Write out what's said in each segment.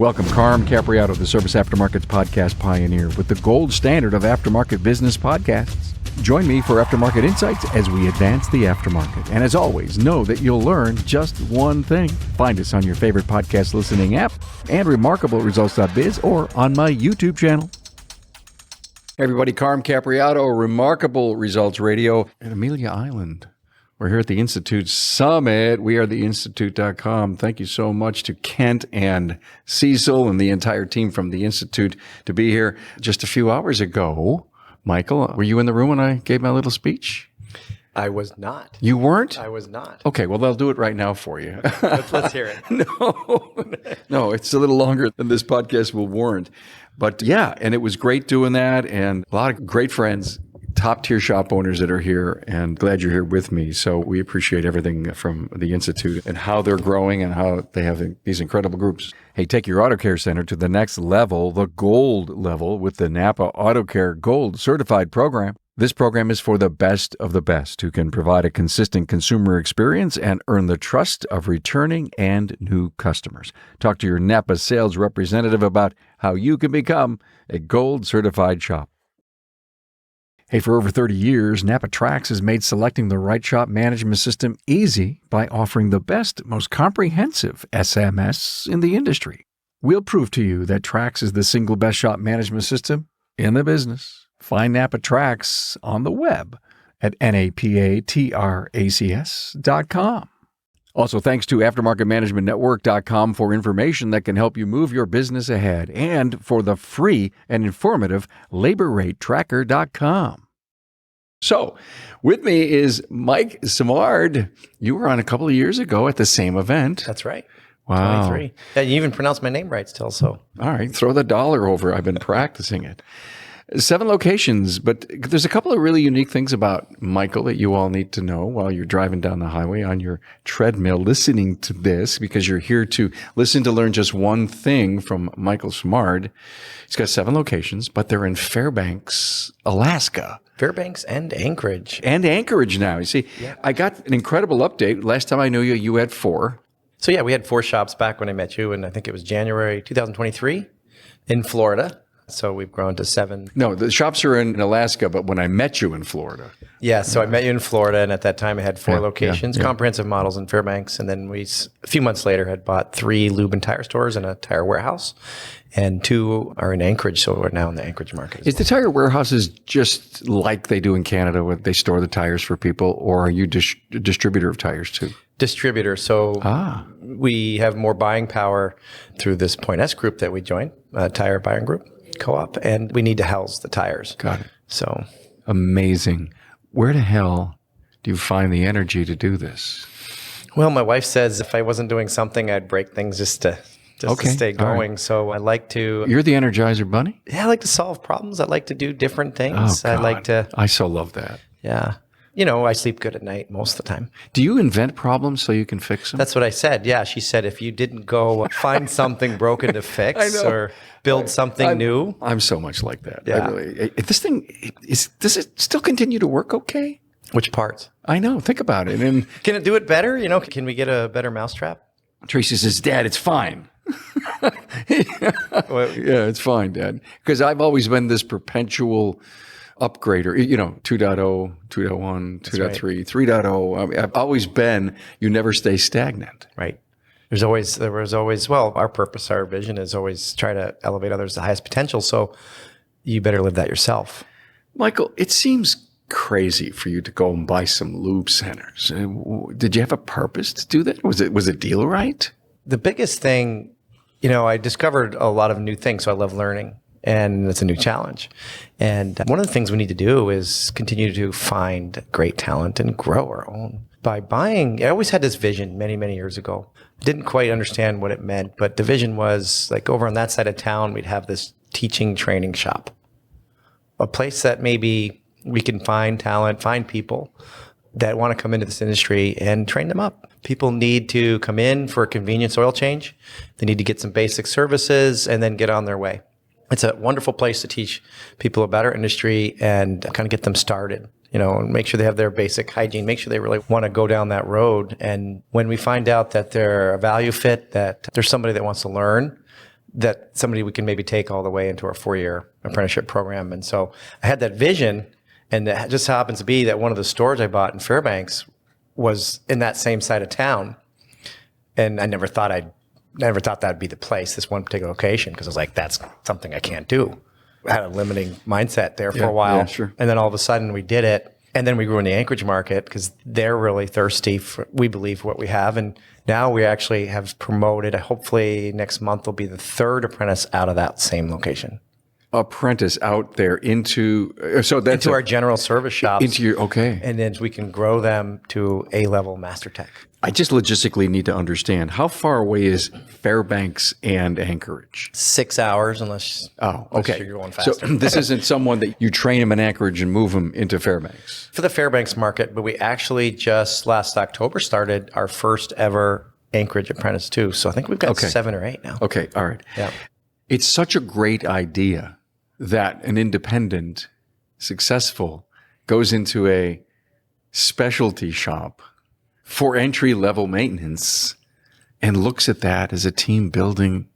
Welcome, Carm Capriato, the Service Aftermarkets podcast pioneer with the gold standard of aftermarket business podcasts. Join me for Aftermarket Insights as we advance the aftermarket. And as always, know that you'll learn just one thing. Find us on your favorite podcast listening app and remarkableresults.biz or on my YouTube channel. Hey everybody, Carm Capriato, Remarkable Results Radio at Amelia Island. We're here at the Institute Summit. We are theinstitute.com. Thank you so much to Kent and Cecil and the entire team from the Institute to be here. Just a few hours ago, Michael, were you in the room when I gave my little speech? I was not. You weren't? I was not. Okay, well, they'll do it right now for you. Let's hear it. No, it's a little longer than this podcast will warrant. But yeah, and it was great doing that, and a lot of great friends, top-tier shop owners that are here, and glad you're here with me. So we appreciate everything from the Institute and how they're growing and how they have these incredible groups. Hey, take your auto care center to the next level, the gold level, with the Napa Auto Care Gold Certified Program. This program is for the best of the best who can provide a consistent consumer experience and earn the trust of returning and new customers. Talk to your Napa sales representative about how you can become a gold certified shop. Hey, for over 30 years, Napa Trax has made selecting the right shop management system easy by offering the best, most comprehensive SMS in the industry. We'll prove to you that Trax is the single best shop management system in the business. Find Napa Trax on the web at napatracs.com. Also, thanks to AftermarketManagementNetwork.com for information that can help you move your business ahead, and for the free and informative LaborRateTracker.com. So, with me is Mike Simard. You were on a couple of years ago at the same event. That's right. Wow. 23. Yeah, you even pronounced my name right still, so. All right, throw the dollar over. I've been practicing it. 7 locations, but there's a couple of really unique things about Michael that you all need to know while you're driving down the highway on your treadmill listening to this, because you're here to listen to learn just one thing from Michael Simard. He's got 7 locations, but they're in Fairbanks, Alaska. Fairbanks and Anchorage. And Anchorage now. You see, yeah. I got an incredible update. Last time I knew you, you had 4. So yeah, we had 4 shops back when I met you, and I think it was January 2023 in Florida. So we've grown to 7. No, the shops are in Alaska, but when I met you in Florida. Yeah, so I met you in Florida, and at that time I had 4 locations, comprehensive models in Fairbanks. And then we, a few months later, had bought 3 lube and tire stores and a tire warehouse. And 2 are in Anchorage, so we're now in the Anchorage market. Is the tire warehouses just like they do in Canada, where they store the tires for people, or are you a distributor of tires too? Distributor. So we have more buying power through this Point S group that we joined, Tire Buying Group. Co-op, and we need to house the tires. Got it. So amazing. Where the hell do you find the energy to do this? Well, my wife says if I wasn't doing something, I'd break things just to stay going. Right. So I like to. You're the Energizer Bunny? Yeah, I like to solve problems. I like to do different things. Oh, I so love that. Yeah. You know, I sleep good at night most of the time. Do you invent problems so you can fix them? That's what I said. Yeah, she said if you didn't go find something broken to fix or build something new. I'm so much like that. Yeah. If this thing, does it still continue to work okay? Which parts? I know. Think about it. And can it do it better? You know, can we get a better mousetrap? Tracy says, Dad, it's fine. Yeah, it's fine, Dad. Because I've always been this perpetual upgrader, 2.0, 2.1, 2.3, right. 3.0. I mean, I've always been, you never stay stagnant. Right. There was always, our purpose, our vision is always try to elevate others to the highest potential. So you better live that yourself. Michael, it seems crazy for you to go and buy some lube centers. Did you have a purpose to do that? Was it deal right? The biggest thing, I discovered a lot of new things. So I love learning. And it's a new challenge. And one of the things we need to do is continue to find great talent and grow our own. By buying, I always had this vision many, many years ago. Didn't quite understand what it meant, but the vision was like over on that side of town, we'd have this teaching training shop. A place that maybe we can find talent, find people that want to come into this industry and train them up. People need to come in for a convenience oil change. They need to get some basic services and then get on their way. It's a wonderful place to teach people about our industry and kind of get them started, and make sure they have their basic hygiene, make sure they really want to go down that road. And when we find out that they're a value fit, that there's somebody that wants to learn, that somebody we can maybe take all the way into our 4-year apprenticeship program. And so I had that vision, and it just happens to be that one of the stores I bought in Fairbanks was in that same side of town. And I never thought that'd be the place, this one particular location, because I was like, that's something I can't do. I had a limiting mindset there for a while. Yeah, sure. And then all of a sudden we did it. And then we grew in the Anchorage market because they're really thirsty for, we believe, what we have. And now we actually have promoted, hopefully next month will be the 3rd apprentice out of that same location. Apprentice out there into Our general service shops. Okay. And then we can grow them to A-level master tech. I just logistically need to understand, how far away is Fairbanks and Anchorage? 6 hours unless you're going faster. So this isn't someone that you train them in Anchorage and move them into Fairbanks. For the Fairbanks market, but we actually just last October started our first ever Anchorage apprentice too. So I think we've got 7 or 8 now. Okay, all right. Yeah. It's such a great idea that an independent, successful, goes into a specialty shop for entry-level maintenance and looks at that as a team-building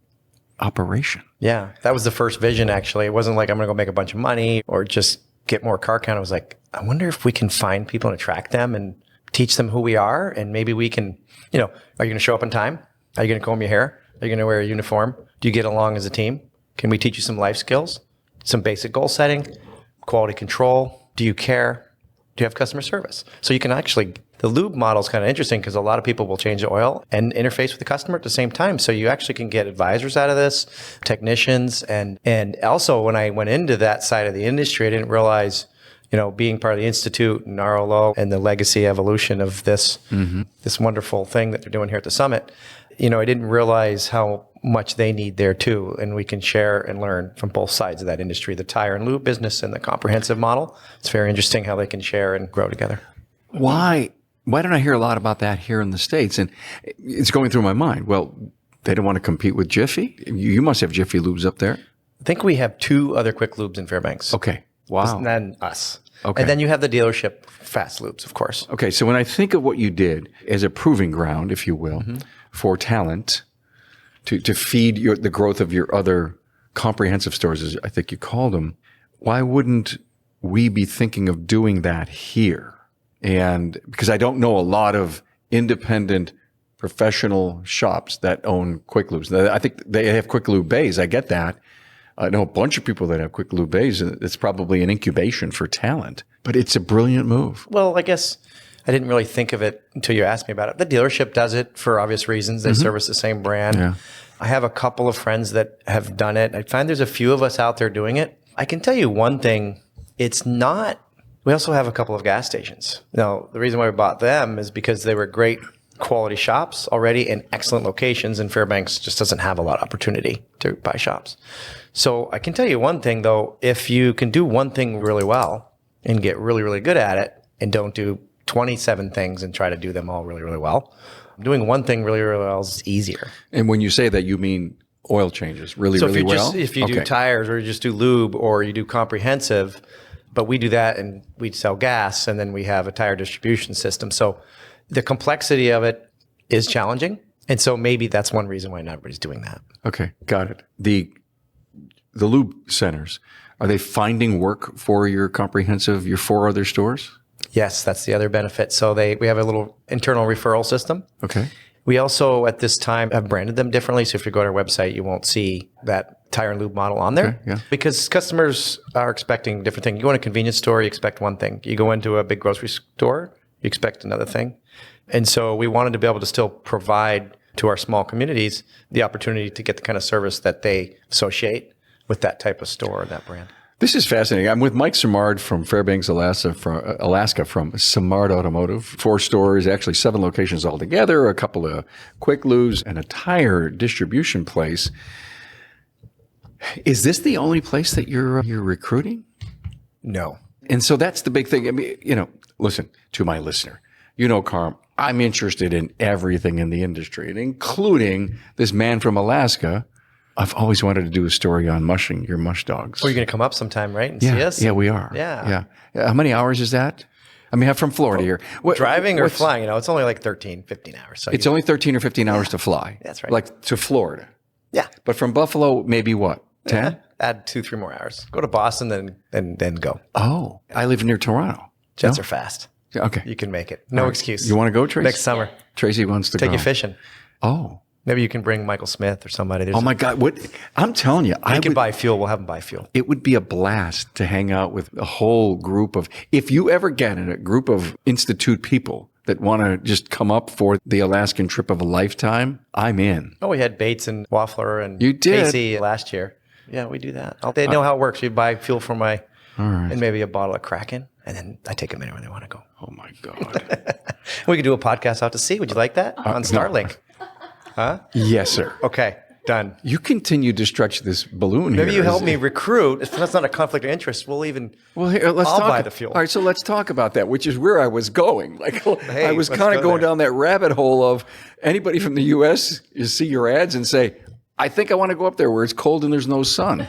operation. Yeah, that was the first vision, actually. It wasn't like I'm going to go make a bunch of money or just get more car count. I was like, I wonder if we can find people and attract them and teach them who we are. And maybe we can, are you going to show up on time? Are you going to comb your hair? Are you going to wear a uniform? Do you get along as a team? Can we teach you some life skills, some basic goal setting, quality control? Do you care? Do you have customer service? So you can actually, the Lube model is kind of interesting because a lot of people will change the oil and interface with the customer at the same time. So you actually can get advisors out of this, technicians. And also when I went into that side of the industry, I didn't realize, being part of the Institute and RLO and the legacy evolution of this, this wonderful thing that they're doing here at the summit, I didn't realize how much they need there too. And we can share and learn from both sides of that industry, the tire and lube business and the comprehensive model. It's very interesting how they can share and grow together. Why don't I hear a lot about that here in the States? And it's going through my mind. Well, they don't want to compete with Jiffy. You must have Jiffy Lubes up there. I think we have 2 other quick lubes in Fairbanks. Okay. Wow. And then us. Okay. And then you have the dealership fast lubes, of course. Okay. So when I think of what you did as a proving ground, if you will, for talent to feed the growth of your other comprehensive stores, as I think you called them, why wouldn't we be thinking of doing that here? And because I don't know a lot of independent professional shops that own quick lubes. I think they have quick lube bays. I get that. I know a bunch of people that have quick lube bays. It's probably an incubation for talent, but it's a brilliant move. Well, I guess I didn't really think of it until you asked me about it. The dealership does it for obvious reasons. They service the same brand. Yeah. I have a couple of friends that have done it. I find there's a few of us out there doing it. I can tell you one thing. It's not, we also have a couple of gas stations. Now, the reason why we bought them is because they were great quality shops already in excellent locations, and Fairbanks just doesn't have a lot of opportunity to buy shops. So I can tell you one thing, though. If you can do one thing really well and get really, really good at it and don't do 27 things and try to do them all really, really well, doing one thing really, really well is easier. And when you say that, you mean oil changes really, so really well? So if you do tires or you just do lube or you do comprehensive, but we do that and we sell gas and then we have a tire distribution system. So the complexity of it is challenging. And so maybe that's one reason why not everybody's doing that. Okay, got it. The lube centers, are they finding work for your 4 other stores? Yes, that's the other benefit. So we have a little internal referral system. Okay. We also, at this time, have branded them differently. So if you go to our website, you won't see that tire and lube model on there. Okay, yeah. Because customers are expecting different things. You go in a convenience store, you expect one thing. You go into a big grocery store, you expect another thing. And so we wanted to be able to still provide to our small communities the opportunity to get the kind of service that they associate with that type of store or that brand. This is fascinating. I'm with Mike Simard from Fairbanks, Alaska, from Simard Automotive. 4 stores, actually 7 locations altogether, a couple of quick lubes, and a tire distribution place. Is this the only place that you're recruiting? No. And so that's the big thing. I mean, listen to my listener. Carm, I'm interested in everything in the industry, and including this man from Alaska. I've always wanted to do a story on mushing your mush dogs. Well, you're going to come up sometime, right, and yeah, see us? Yeah, we are. Yeah. How many hours is that? I mean, I'm from Florida here. Driving or flying, it's only like 13, 15 hours. So it's only 13 or 15 hours to fly. That's right. Like to Florida. Yeah. But from Buffalo, maybe what? 10? Add 2-3 more hours. Go to Boston, then go. Oh, I live near Toronto. Jets No? are fast. Okay. You can make it. No excuse. You want to go, Tracy? Next summer. Tracy wants to Take go. you fishing. Oh. Maybe you can bring Michael Smith or somebody. Oh my God. What? I'm telling you, I can buy fuel. We'll have him buy fuel. it would be a blast to hang out with a whole group of, if you ever get in a group of institute people that want to just come up for the Alaskan trip of a lifetime, I'm in. Oh, we had Bates and Waffler and You did? Casey last year. Yeah, we do that. They know how it works. We buy fuel for and maybe a bottle of Kraken, and then I take them anywhere they want to go. Oh my God. We could do a podcast out to sea. Would you like that? On Starlink. Huh? Yes, sir. Okay, done. You continue to stretch this balloon Maybe here. you help me recruit. If that's not a conflict of interest, Well, here, let's I'll talk. buy the fuel. All right, so let's talk about that, which is where I was going. Like, I was let's kind of go going there. down that rabbit hole of anybody from the U.S. You see your ads and say, I think I want to go up there where it's cold and there's no sun.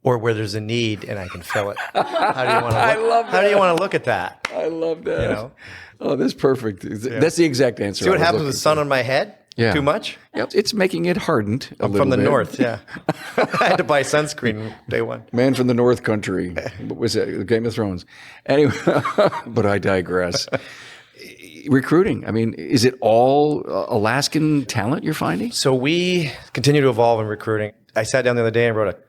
or where there's a need and I can fill it. How do you want to? I love How do you want to look at that? I love that. You know? Oh, that's perfect. That's the exact answer. See what I was happens with looking the sun for. on my head? Yeah. Too much? Yep, it's making it hardened a little From the bit. north, yeah. I had to buy sunscreen day one. Man from the North Country. What was it? Game of Thrones. Anyway, but I digress. Recruiting. I mean, is it all Alaskan talent you're finding? So we continue to evolve in recruiting. I sat down the other day and wrote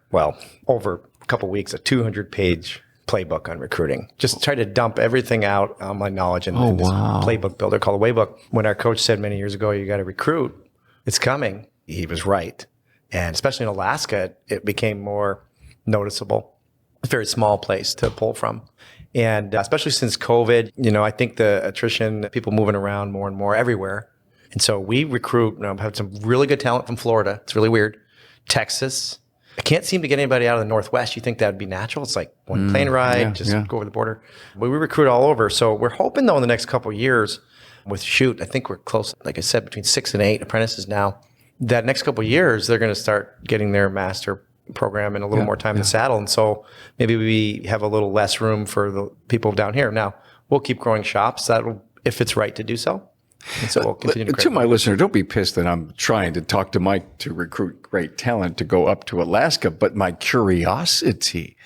over a couple of weeks, a 200-page playbook on recruiting. Just try to dump everything out on my knowledge in this playbook builder called a Waybook. When our coach said many years ago, you got to recruit, it's coming. He was right. And especially in Alaska, it became more noticeable. It's a very small place to pull from. And especially since COVID, I think the attrition, people moving around more and more everywhere. And so we recruit, I've had some really good talent from Florida. It's really weird. Texas. I can't seem to get anybody out of the Northwest. You think that would be natural? It's like one plane ride, go over the border. But we recruit all over. So we're hoping, though, in the next couple of years with Shoot, I think we're close, like I said, between 6 and 8 apprentices now. That next couple of years, they're going to start getting their master program and a little more time in the saddle. And so maybe we have a little less room for the people down here. Now, we'll keep growing shops. That'll, if it's right to do so. And so we'll continue to my listener, don't be pissed that I'm trying to talk to Mike to recruit great talent to go up to Alaska, but my curiosity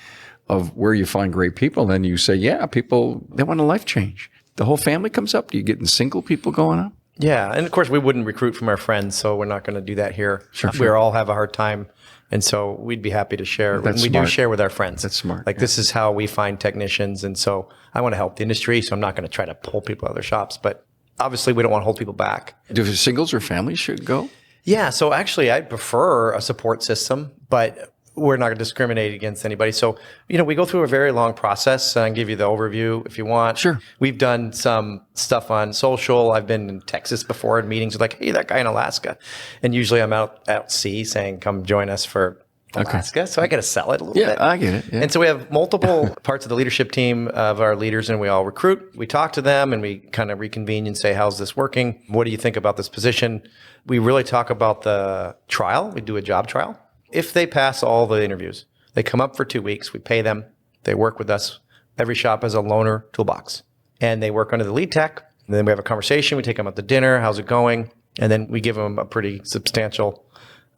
of where you find great people, then you say, yeah, people, they want a life change. The whole family comes up. Do you get single people going up? Yeah. And of course, we wouldn't recruit from our friends, so we're not going to do that here. Sure. We all have a hard time. And so we'd be happy to share. That's we smart. do share with our friends. That's smart. Like this is how we find technicians. And so I want to help the industry. So I'm not going to try to pull people out of their shops. But obviously we don't want to hold people back. Do singles or families should go? Yeah. So actually I prefer a support system, but we're not going to discriminate against anybody. So, we go through a very long process. And I can give you the overview if you want. Sure. We've done some stuff on social. I've been in Texas before in meetings with hey, that guy in Alaska. And usually I'm out at sea saying, come join us for Alaska. So I got to sell it a little bit. Yeah, I get it. Yeah. And so we have multiple parts of the leadership team of our leaders, and we all recruit. We talk to them and we kind of reconvene and say, how's this working? What do you think about this position? We really talk about the trial. We do a job trial. If they pass all the interviews, they come up for 2 weeks. We pay them. They work with us. Every shop has a loaner toolbox. And they work under the lead tech. And then we have a conversation. We take them out to dinner. How's it going? And then we give them a pretty substantial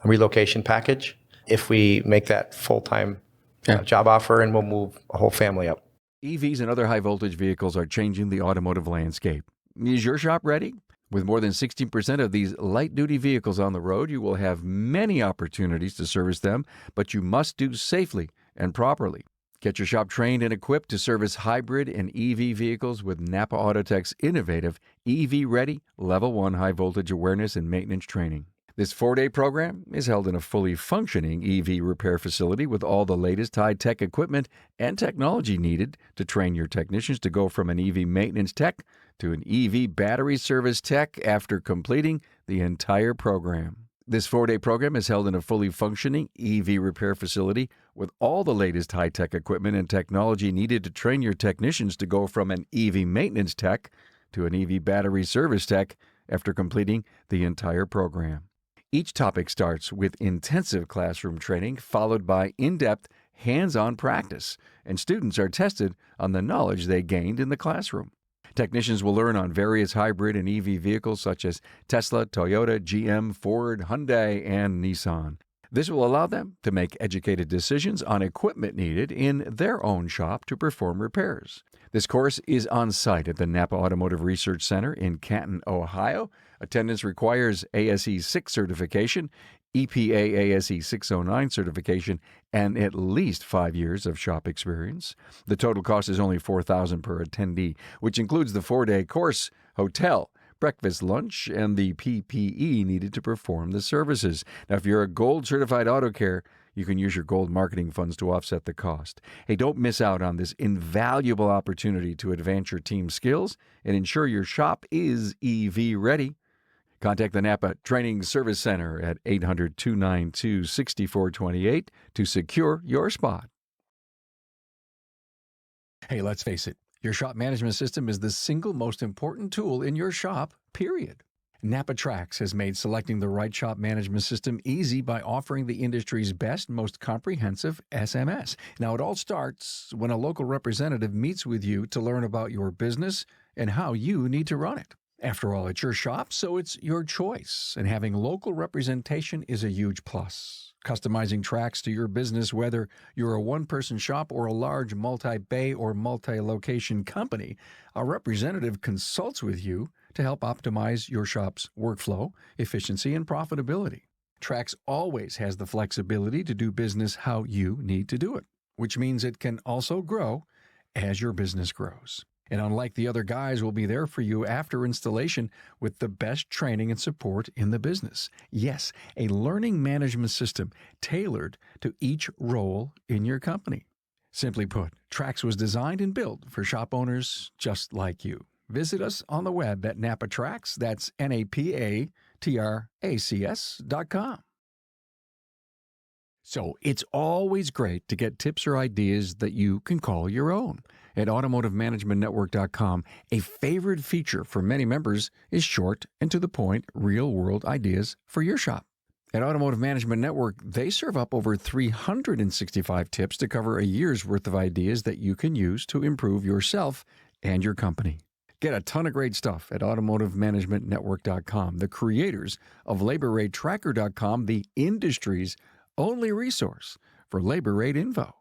relocation package if we make that full-time job offer, and we'll move a whole family up. EVs and other high-voltage vehicles are changing the automotive landscape. Is your shop ready? With more than 16% of these light-duty vehicles on the road, you will have many opportunities to service them, but you must do safely and properly. Get your shop trained and equipped to service hybrid and EV vehicles with Napa Autotech's innovative EV-ready Level 1 high-voltage awareness and maintenance training. This 4-day program is held in a fully functioning EV repair facility with all the latest high-tech equipment and technology needed to train your technicians to go from an EV maintenance tech to an EV battery service tech after completing the entire program. This 4-day program is held in a fully functioning EV repair facility with all the latest high-tech equipment and technology needed to train your technicians to go from an EV maintenance tech to an EV battery service tech after completing the entire program. Each topic starts with intensive classroom training, followed by in-depth, hands-on practice, and students are tested on the knowledge they gained in the classroom. Technicians will learn on various hybrid and EV vehicles such as Tesla, Toyota, GM, Ford, Hyundai, and Nissan. This will allow them to make educated decisions on equipment needed in their own shop to perform repairs. This course is on site at the Napa Automotive Research Center in Canton, Ohio. Attendance requires ASE 6 certification, EPA ASE 609 certification, and at least 5 years of shop experience. The total cost is only $4,000 per attendee, which includes the 4-day course, hotel, breakfast, lunch, and the PPE needed to perform the services. Now, if you're a Gold Certified Auto Care, you can use your Gold marketing funds to offset the cost. Hey, don't miss out on this invaluable opportunity to advance your team's skills and ensure your shop is EV ready. Contact the Napa Training Service Center at 800-292-6428 to secure your spot. Hey, let's face it. Your shop management system is the single most important tool in your shop, period. Napa Trax has made selecting the right shop management system easy by offering the industry's best, most comprehensive SMS. Now, it all starts when a local representative meets with you to learn about your business and how you need to run it. After all, it's your shop, so it's your choice, and having local representation is a huge plus. Customizing Trax to your business, whether you're a one-person shop or a large multi-bay or multi-location company, a representative consults with you to help optimize your shop's workflow, efficiency, and profitability. Trax always has the flexibility to do business how you need to do it, which means it can also grow as your business grows. And unlike the other guys, we'll be there for you after installation with the best training and support in the business. Yes, a learning management system tailored to each role in your company. Simply put, Trax was designed and built for shop owners just like you. Visit us on the web at NapaTrax, that's NapaTracs.com. So it's always great to get tips or ideas that you can call your own. At AutomotiveManagementNetwork.com, a favorite feature for many members is short and to the point, real-world ideas for your shop. At Automotive Management Network, they serve up over 365 tips to cover a year's worth of ideas that you can use to improve yourself and your company. Get a ton of great stuff at AutomotiveManagementNetwork.com, the creators of LaborRateTracker.com, the industry's only resource for labor rate info.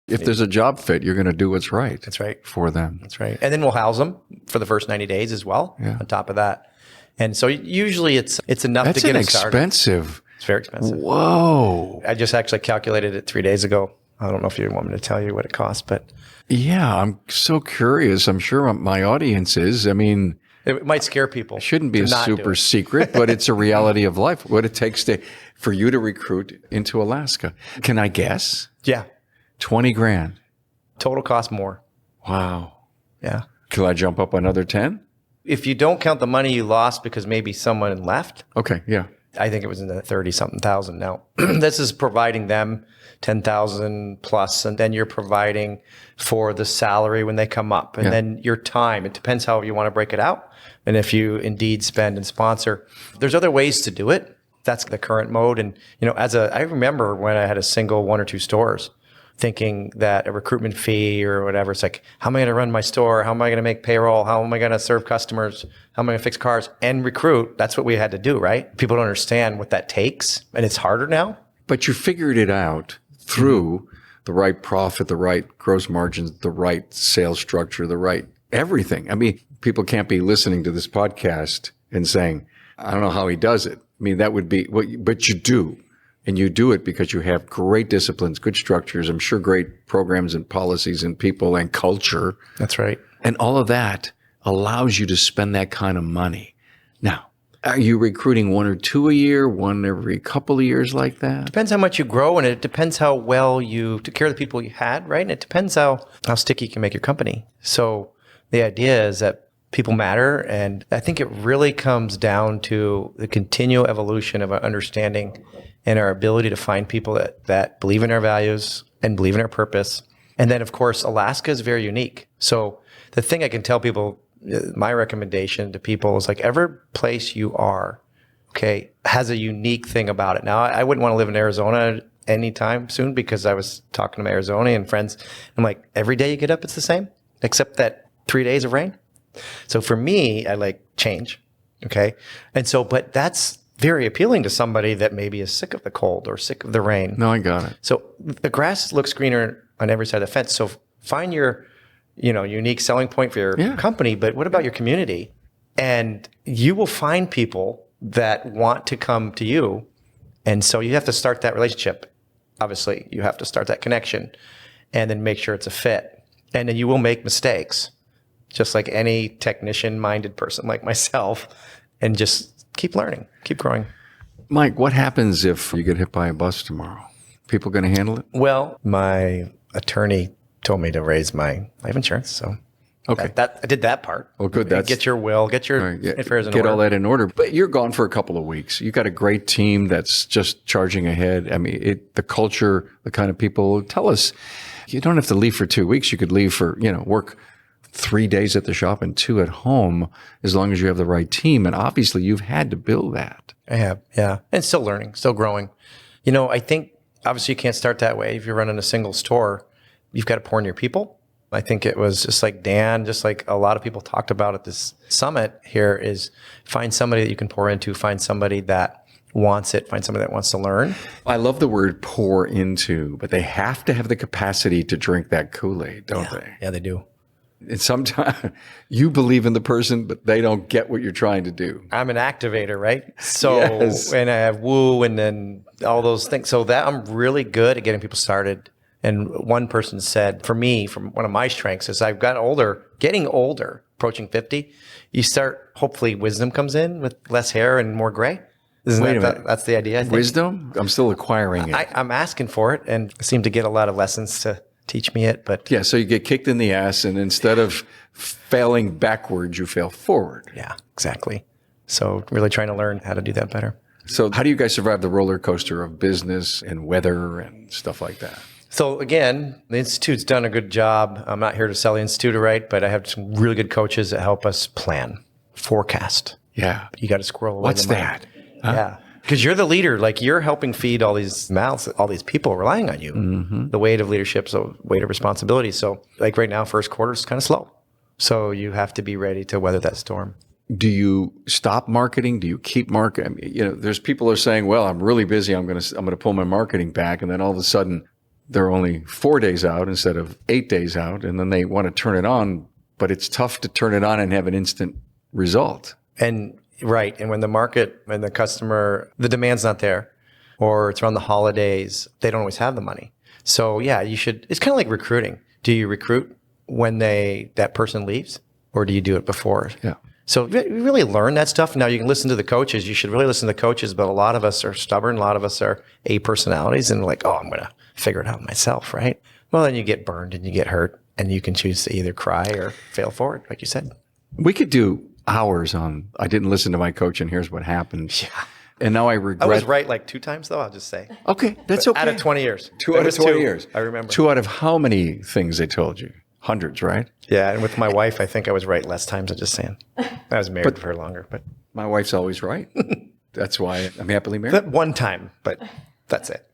If there's a job fit, you're going to do what's right. That's right. For them. That's right. And then we'll house them for the first 90 days as well, on top of that. And so usually it's enough to get them started. That's expensive. It's very expensive. Whoa. I just actually calculated it 3 days ago. I don't know if you want me to tell you what it costs, but. Yeah, I'm so curious. I'm sure my audience is. I mean, it might scare people. It shouldn't be a super secret, but it's a reality of life. What it takes for you to recruit into Alaska. Can I guess? Yeah. 20 grand. Total cost more. Wow. Yeah. Could I jump up another 10? If you don't count the money you lost because maybe someone left. Okay. Yeah. I think it was in the 30-something thousand. Now, this is providing them 10,000 plus, and then you're providing for the salary when they come up, and then your time. It depends how you want to break it out. And if you indeed spend and sponsor, there's other ways to do it. That's the current mode. And, I remember when I had a single 1 or 2 stores, thinking that a recruitment fee or whatever, it's like, how am I going to run my store? How am I going to make payroll? How am I going to serve customers? How am I going to fix cars and recruit? That's what we had to do, right? People don't understand what that takes, and it's harder now. But you figured it out through the right profit, the right gross margins, the right sales structure, the right everything. I mean, people can't be listening to this podcast and saying, I don't know how he does it. I mean, that would be, but you do. And you do it because you have great disciplines, good structures, I'm sure great programs and policies and people and culture. That's right. And all of that allows you to spend that kind of money. Now, are you recruiting 1 or 2 a year, one every couple of years like that? Depends how much you grow, and it depends how well you took care of the people you had, right? And it depends how sticky you can make your company. So the idea is that people matter, and I think it really comes down to the continual evolution of our understanding and our ability to find people that believe in our values and believe in our purpose. And then, of course, Alaska is very unique. So the thing I can tell people, my recommendation to people is like every place you are, has a unique thing about it. Now, I wouldn't want to live in Arizona anytime soon because I was talking to my Arizonian friends. I'm like, every day you get up, it's the same, except that 3 days of rain. So for me, I like change. Okay. And so, but that's very appealing to somebody that maybe is sick of the cold or sick of the rain. No, I got it. So the grass looks greener on every side of the fence. So find your, unique selling point for your company, but what about your community? And you will find people that want to come to you. And so you have to start that relationship. Obviously, you have to start that connection and then make sure it's a fit. And then you will make mistakes, just like any technician-minded person like myself, and just keep learning, keep growing. Mike, what happens if you get hit by a bus tomorrow? People going to handle it? Well, my attorney told me to raise my life insurance, so okay, I did that part. Well, good. Get your will, get your affairs in order. Get all that in order. But you're gone for a couple of weeks. You got a great team that's just charging ahead. I mean, the culture, the kind of people. Tell us, you don't have to leave for 2 weeks. You could leave for work 3 days at the shop and 2 at home, as long as you have the right team. And obviously, you've had to build that. I have, yeah, and still learning, still growing. I think obviously you can't start that way. If you're running a single store, you've got to pour in your people. I think it was just like Dan, just like a lot of people talked about at this summit here, is find somebody that you can pour into, find somebody that wants it, find somebody that wants to learn. I love the word pour into, but they have to have the capacity to drink that Kool-Aid, don't they? Yeah, they do. And sometimes you believe in the person, but they don't get what you're trying to do. I'm an activator, right? So, Yes. And I have woo and then all those things. So that I'm really good at getting people started. And one person said, for me, from one of my strengths is I've got getting older, approaching 50, you start, hopefully wisdom comes in with less hair and more gray. Wait a minute. That's the idea, I think. Wisdom? I'm still acquiring it. I'm asking for it and I seem to get a lot of lessons to teach me it. But Yeah, so you get kicked in the ass, and instead of failing backwards, you fail forward. yeah, exactly. So really trying to learn how to do that better. So how do you guys survive the roller coaster of business and weather and stuff like that? So again, the Institute's done a good job. I'm not here to sell the Institute, right? But I have some really good coaches that help us plan, forecast. Yeah. You got to squirrel away. What's the money. that? Huh? Yeah. Because you're the leader. Like you're helping feed all these mouths, all these people relying on you. Mm-hmm. The weight of leadership, so weight of responsibility. So like right now, first quarter is kind of slow. So you have to be ready to weather that storm. Do you stop marketing? Do you keep marketing? I mean, there's people who are saying, well, I'm really busy. I'm going to pull my marketing back. And then all of a sudden they're only 4 days out instead of 8 days out. And then they want to turn it on, but it's tough to turn it on and have an instant result. And right. And when the customer, the demand's not there or it's around the holidays, they don't always have the money. So yeah, it's kind of like recruiting. Do you recruit when that person leaves or do you do it before? Yeah. So you really learn that stuff. Now you can listen to the coaches. You should really listen to the coaches, but a lot of us are stubborn. A lot of us are A personalities and like, oh, I'm going to figure it out myself, right? Well, then you get burned and you get hurt and you can choose to either cry or fail forward, like you said. We could do hours on, I didn't listen to my coach and here's what happened. Yeah. And now I regret. I was right like 2 times though, I'll just say. Okay, that's okay. Out of 20 years. 2 out of 20 years. I remember. 2 out of how many things they told you? Hundreds, right? Yeah, and with my wife, I think I was right less times. I'm just saying. I was married for longer, but My wife's always right. That's why I'm happily married. that one time, but that's it.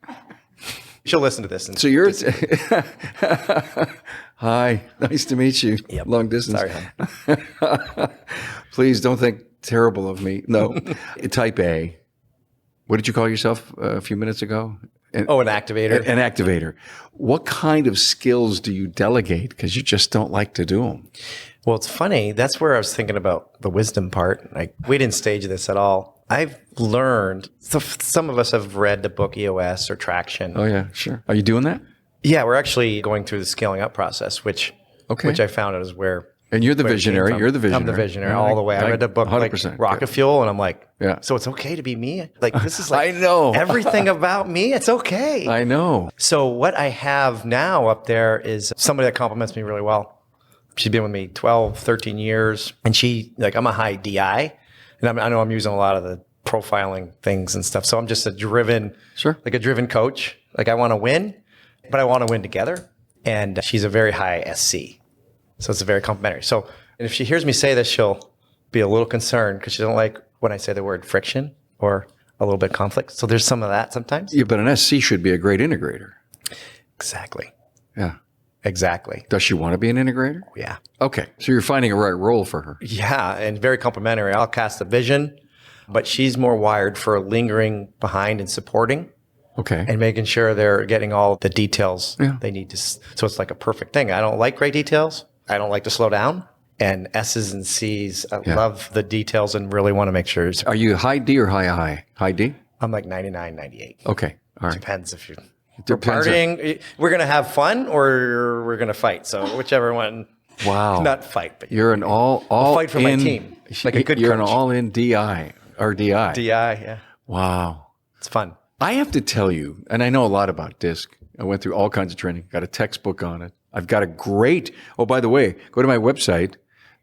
She'll listen to this. And So you're, hi, nice to meet you. Yep. Long distance. Sorry, hon. Please don't think terrible of me. No. Type A. What did you call yourself a few minutes ago? An activator. An activator. What kind of skills do you delegate? Because you just don't like to do them. Well, it's funny. That's where I was thinking about the wisdom part. Like, we didn't stage this at all. I've learned, so some of us have read the book EOS or Traction. Oh, yeah, sure. Are you doing that? Yeah, we're actually going through the scaling up process, which I found out is where. And you're the where it came visionary. from. You're the visionary. I'm the visionary all the way. I read the book like 100%. Rocket Fuel, and I'm like, Yeah. so it's okay to be me? Like, this is like I know. everything about me. It's okay. I know. So what I have now up there is somebody that compliments me really well. She's been with me 12, 13 years. And I'm a high DI. And I know I'm using a lot of the profiling things and stuff. So I'm just a driven coach. Like I want to win, but I want to win together. And she's a very high SC. So it's very complimentary. So and if she hears me say this, she'll be a little concerned because she doesn't like when I say the word friction or a little bit of conflict. So there's some of that sometimes. Yeah, but an SC should be a great integrator. Exactly. Yeah. Exactly. Does she want to be an integrator? Yeah. Okay. So you're finding a right role for her. Yeah. And very complimentary. I'll cast a vision. but she's more wired for lingering behind and supporting Okay. and making sure they're getting all the details Yeah. they need to. So it's like a perfect thing. I don't like great details. I don't like to slow down. And S's and C's, I love the details and really want to make sure. Are you high D or high I? High D? I'm like 99, 98. Okay. All right. Depends if you're Depends partying. We're going to have fun or we're going to fight. So whichever one. Wow. Not fight, but You're an all fight for my in, team. Like a good You're coach. an all in DI or DI. DI, yeah. Wow. It's fun. I have to tell you, and I know a lot about DISC. I went through all kinds of training, got a textbook on it. I've got a great, oh, by the way, go to my website,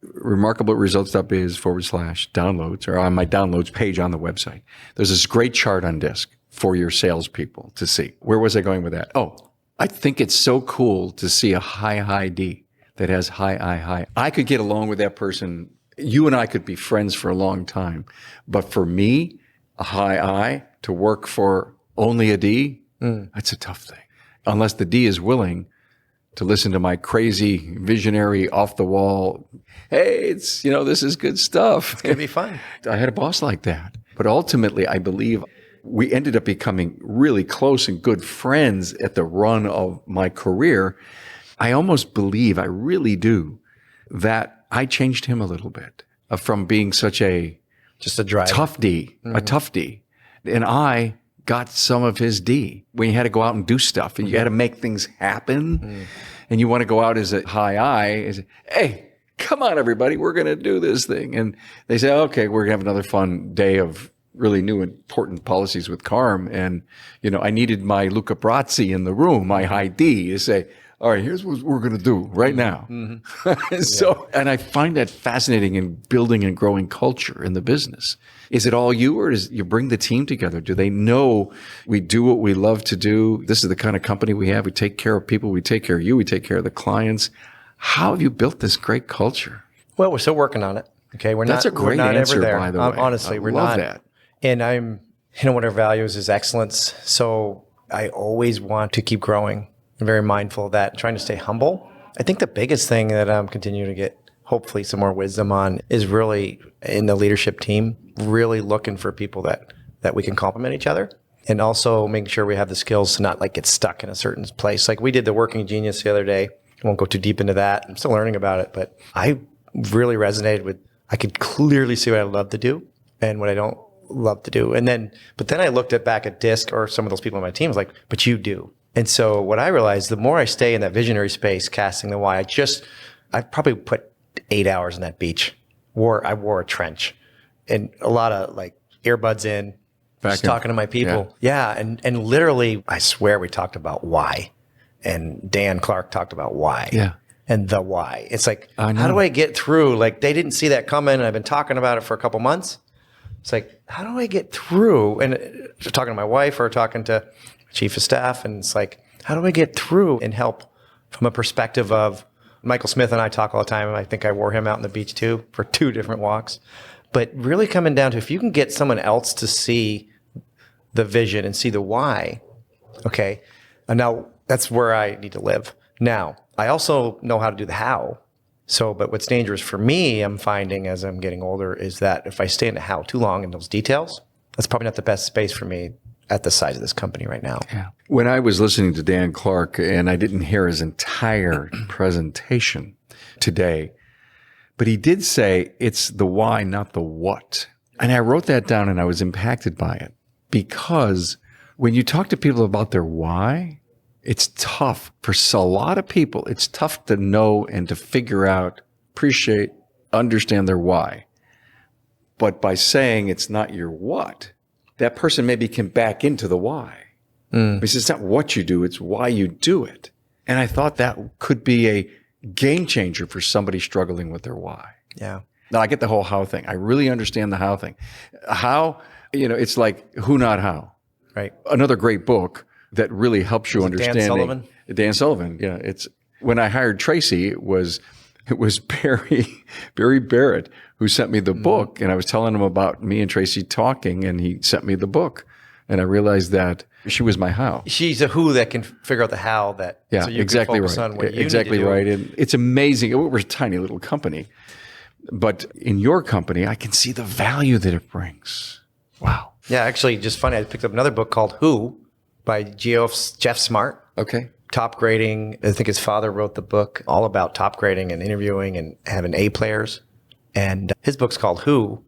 remarkableresults.biz/downloads, or on my downloads page on the website. There's this great chart on DISC for your salespeople to see. Where was I going with that? Oh, I think it's so cool to see a high D that has high. I could get along with that person. You and I could be friends for a long time. But for me, a high I to work for only a D, that's a tough thing. Unless the D is willing to listen to my crazy, visionary, off the wall, hey, it's, this is good stuff. It's going to be fun. I had a boss like that. But ultimately, I believe we ended up becoming really close and good friends at the run of my career. I almost believe, I really do, that I changed him a little bit from being such a just a drive. tough D, a tough D. And I got some of his D when you had to go out and do stuff and you had to make things happen and you want to go out as a high I, hey, come on, everybody, we're going to do this thing. And they say, okay, we're going to have another fun day of really new important policies with Carm. And, I needed my Luca Brazzi in the room, my high D, to say, all right, here's what we're going to do right now. And I find that fascinating in building and growing culture in the business. Is it all you, or does you bring the team together? Do they know we do what we love to do? This is the kind of company we have. We take care of people. We take care of you. We take care of the clients. How have you built this great culture? Well, we're still working on it. Okay, That's a great answer, ever there. by the way. Honestly, we're love not. That. And I'm, one of our values is excellence. So I always want to keep growing. I'm very mindful of that, trying to stay humble. I think the biggest thing that I'm continuing to get, hopefully, some more wisdom on is really in the leadership team, really looking for people that we can complement each other. And also making sure we have the skills to not get stuck in a certain place. Like we did the Working Genius the other day. I won't go too deep into that. I'm still learning about it, but I really resonated with, I could clearly see what I love to do and what I don't love to do. But then I looked back at DISC or some of those people on my team, I was like, but you do. And so what I realized, the more I stay in that visionary space, casting the why, I probably put 8 hours in that beach. I wore a trench and a lot of earbuds in, just talking to my people. Yeah. And literally, I swear we talked about why. And Dan Clark talked about why. Yeah. And the why. It's like, how do I get through? They didn't see that coming. And I've been talking about it for a couple months. It's like, how do I get through? And talking to my wife or talking to chief of staff, and it's like, how do I get through and help from a perspective of Michael Smith and I talk all the time, and I think I wore him out on the beach too for 2 different walks. But really coming down to, if you can get someone else to see the vision and see the why, okay, and now that's where I need to live. Now, I also know how to do the how. So, but what's dangerous for me, I'm finding as I'm getting older, is that if I stay in the how too long in those details, that's probably not the best space for me at the size of this company right now. Yeah. When I was listening to Dan Clark, and I didn't hear his entire presentation today, but he did say it's the why, not the what. And I wrote that down and I was impacted by it, because when you talk to people about their why, it's tough for a lot of people. It's tough to know and to figure out, appreciate, understand their why. But by saying it's not your what, that person maybe can back into the why. Because it's not what you do, it's why you do it. And I thought that could be a game changer for somebody struggling with their why. Yeah. Now, I get the whole how thing. I really understand the how thing. How, it's like who, not how. Right. Another great book that really helps you understand. Dan Sullivan? Dan Sullivan, yeah. It's when I hired Tracy, it was Barry Barrett who sent me the book, and I was telling him about me and Tracy talking, and he sent me the book, and I realized that she was my how. She's a who that can figure out the how that. Yeah, so you exactly can focus right. on what you exactly need to do. right. And it's amazing. We're a tiny little company, But in your company, I can see the value that it brings. Wow. Yeah, actually, just funny. I picked up another book called Who by Jeff Smart. Okay. Top grading. I think his father wrote the book all about top grading and interviewing and having A players. And his book's called Who.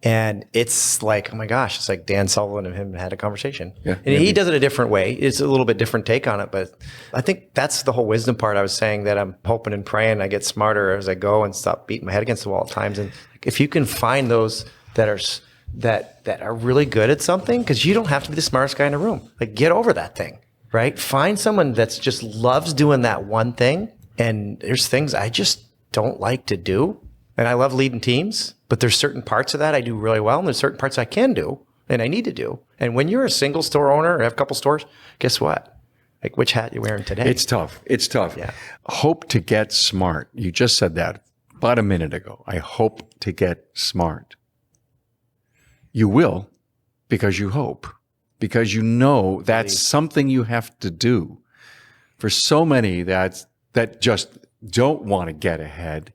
And it's like, oh my gosh, it's like Dan Sullivan and him had a conversation. Yeah, and he does it a different way. It's a little bit different take on it. But I think that's the whole wisdom part I was saying, that I'm hoping and praying I get smarter as I go and stop beating my head against the wall at times. And if you can find those that are really good at something, because you don't have to be the smartest guy in the room. Like, get over that thing, right? Find someone that's just loves doing that one thing. And there's things I just don't like to do. And I love leading teams, but there's certain parts of that I do really well. And there's certain parts I can do and I need to do. And when you're a single store owner or have a couple stores, guess what? Like, which hat you wearing today? It's tough. It's tough. Yeah. Hope to get smart. You just said that about a minute ago. I hope to get smart. You will, because you hope, because you know that's something you have to do. For so many that just don't want to get ahead,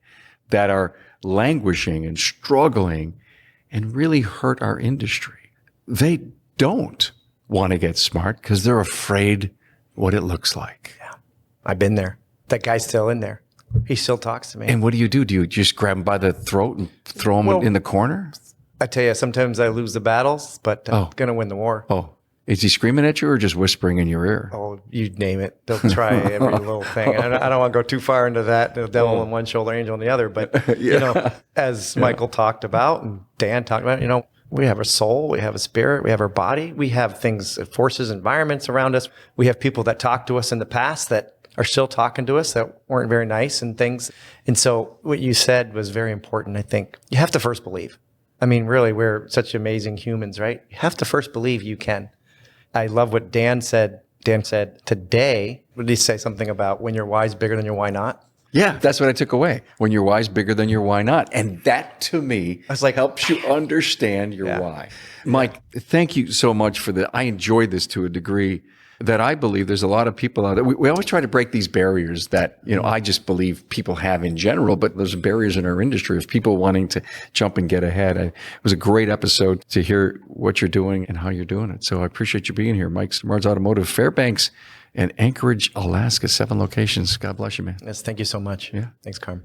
that are languishing and struggling and really hurt our industry. They don't want to get smart because they're afraid what it looks like. Yeah. I've been there. That guy's still in there. He still talks to me. And what do? Do you just grab him by the throat and throw him in the corner? I tell you, sometimes I lose the battles, but I'm going to win the war. Oh, is he screaming at you or just whispering in your ear? Oh, you name it. They'll try every little thing. I don't want to go too far into that. The devil on one shoulder, angel on the other. But, you know, as Michael talked about and Dan talked about, you know, we have a soul, we have a spirit, we have our body, we have things, forces, environments around us. We have people that talked to us in the past that are still talking to us that weren't very nice and things. And so what you said was very important. I think you have to first believe. I mean, really, we're such amazing humans, right? You have to first believe you can. I love what Dan said. Dan said today, what did he say? Something about when your why is bigger than your why not? Yeah, that's what I took away. When your why is bigger than your why not. And that, to me, I was like, helps you understand your why. Mike, thank you so much for that. I enjoyed this to a degree that I believe there's a lot of people out there. We always try to break these barriers that, you know, I just believe people have in general, but there's barriers in our industry of people wanting to jump and get ahead. It was a great episode to hear what you're doing and how you're doing it. So I appreciate you being here. Mike, Simard's Automotive, Fairbanks and Anchorage, Alaska, 7 locations. God bless you, man. Yes, thank you so much. Yeah. Thanks, Carm.